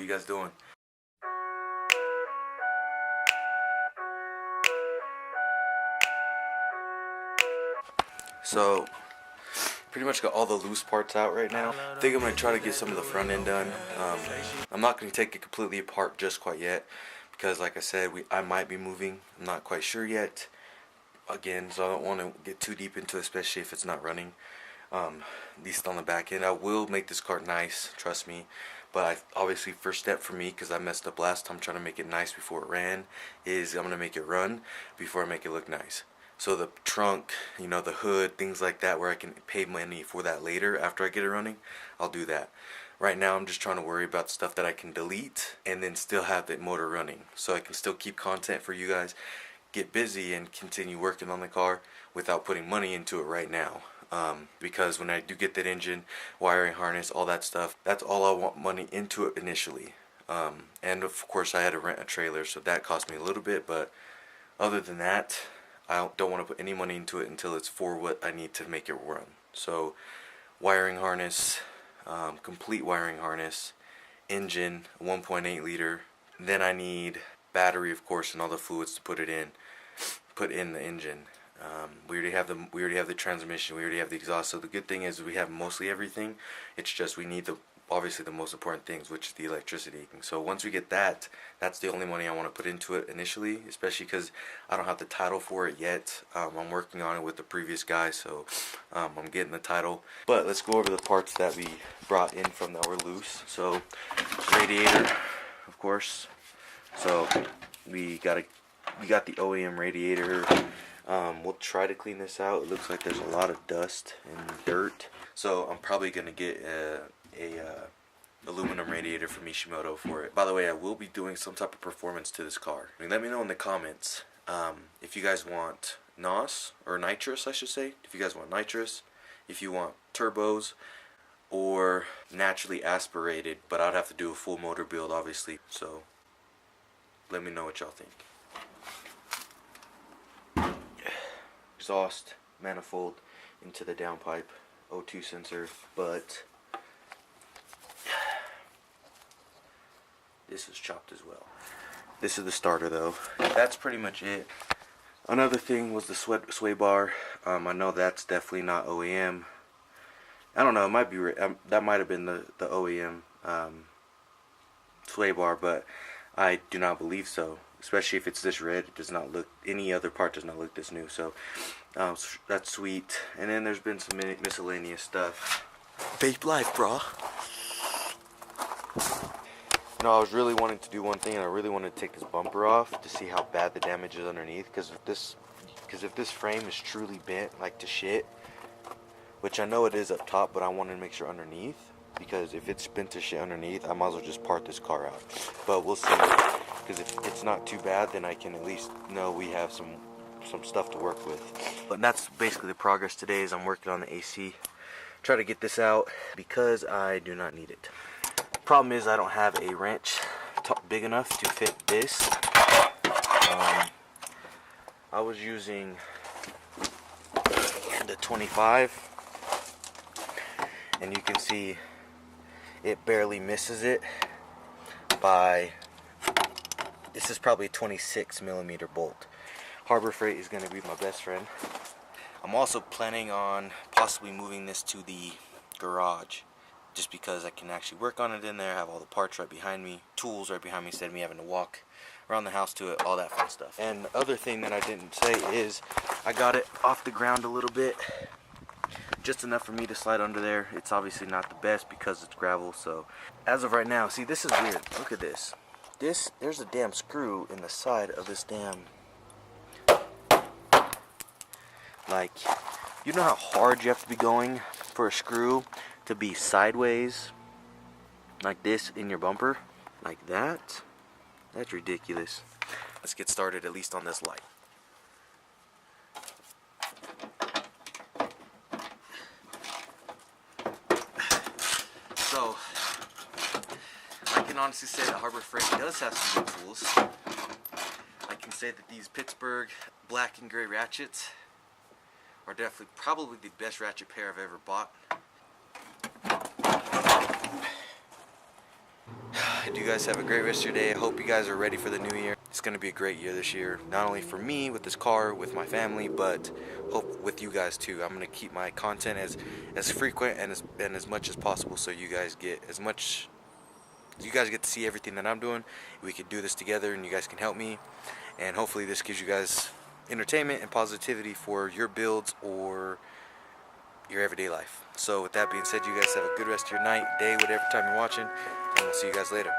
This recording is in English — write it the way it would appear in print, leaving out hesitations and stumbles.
you guys doing? So, pretty much got all the loose parts out right now. I think I'm going to try to get some of the front end done. I'm not going to take it completely apart just quite yet, because like I said, I might be moving. I'm not quite sure yet. Again, so I don't want to get too deep into it, especially if it's not running. At least on the back end. I will make this car nice, trust me. But obviously, first step for me, because I messed up last time trying to make it nice before it ran, is I'm going to make it run before I make it look nice. So the trunk, you know, the hood, things like that, where I can pay money for that later after I get it running, I'll do that. Right now I'm just trying to worry about stuff that I can delete and then still have the motor running, so I can still keep content for you guys, get busy and continue working on the car without putting money into it right now. Because when I do get that engine, wiring harness, all that stuff, that's all I want money into it initially. And of course I had to rent a trailer, so that cost me a little bit, but other than that, I don't want to put any money into it until it's for what I need to make it run. So wiring harness, complete wiring harness, engine, 1.8 liter. Then I need battery, of course, and all the fluids to put in the engine. We already have the transmission, we already have the exhaust. So the good thing is we have mostly everything. It's just we need obviously the most important things, which is the electricity. So once we get that, that's the only money I want to put into it initially, especially because I don't have the title for it yet. I'm working on it with the previous guy, so I'm getting the title. But let's go over the parts that we brought in from that were loose. So radiator, of course. So we got the OEM radiator. We'll try to clean this out. It looks like there's a lot of dust and dirt, so I'm probably gonna get a aluminum radiator from Mishimoto for it. By the way, I will be doing some type of performance to this car. I mean, let me know in the comments if you guys want NOS or nitrous, I should say. If you guys want nitrous, if you want turbos, or naturally aspirated, but I'd have to do a full motor build, obviously. So let me know what y'all think. Exhaust manifold into the downpipe, O2 sensor, but this is chopped as well. This is the starter though. That's pretty much it. Another thing was the sway bar. I know that's definitely not OEM. I don't know, it might be that might have been the OEM sway bar, but I do not believe so. Especially if it's this red, it does not look, any other part does not look this new. So that's sweet. And then there's been some miscellaneous stuff. Vape life, brah. No, I was really wanting to do one thing, and I really wanted to take this bumper off to see how bad the damage is underneath. Because if this frame is truly bent like to shit, which I know it is up top, but I wanted to make sure underneath, because if it's bent to shit underneath, I might as well just part this car out. But we'll see. Because if it's not too bad, then I can at least know we have some stuff to work with. But that's basically the progress today. Is I'm working on the AC. Try to get this out because I do not need it. Problem is I don't have a wrench big enough to fit this. I was using the 25, and you can see it barely misses it by. This is probably a 26mm bolt. Harbor Freight is going to be my best friend. I'm also planning on possibly moving this to the garage, just because I can actually work on it in there, have all the parts right behind me, tools right behind me, instead of me having to walk around the house to it, all that fun stuff. And the other thing that I didn't say is I got it off the ground a little bit, just enough for me to slide under there. It's obviously not the best because it's gravel, so as of right now, see, this is weird. Look at this. There's a damn screw in the side of this damn, like, you know how hard you have to be going for a screw to be sideways like this in your bumper? Like that? That's ridiculous. Let's get started at least on this light. So I can honestly say that Harbor Freight does have some good tools. I can say that these Pittsburgh black and gray ratchets are definitely probably the best ratchet pair I've ever bought. you guys have a great rest of your day. I hope you guys are ready for the new year. It's going to be a great year this year, not only for me with this car, with my family, but hope with you guys too. I'm going to keep my content as frequent and as much as possible, so you guys get as much. You guys get to see everything that I'm doing. We can do this together, and you guys can help me. And hopefully this gives you guys entertainment and positivity for your builds or your everyday life. So with that being said, you guys have a good rest of your night, day, whatever time you're watching, and we'll see you guys later.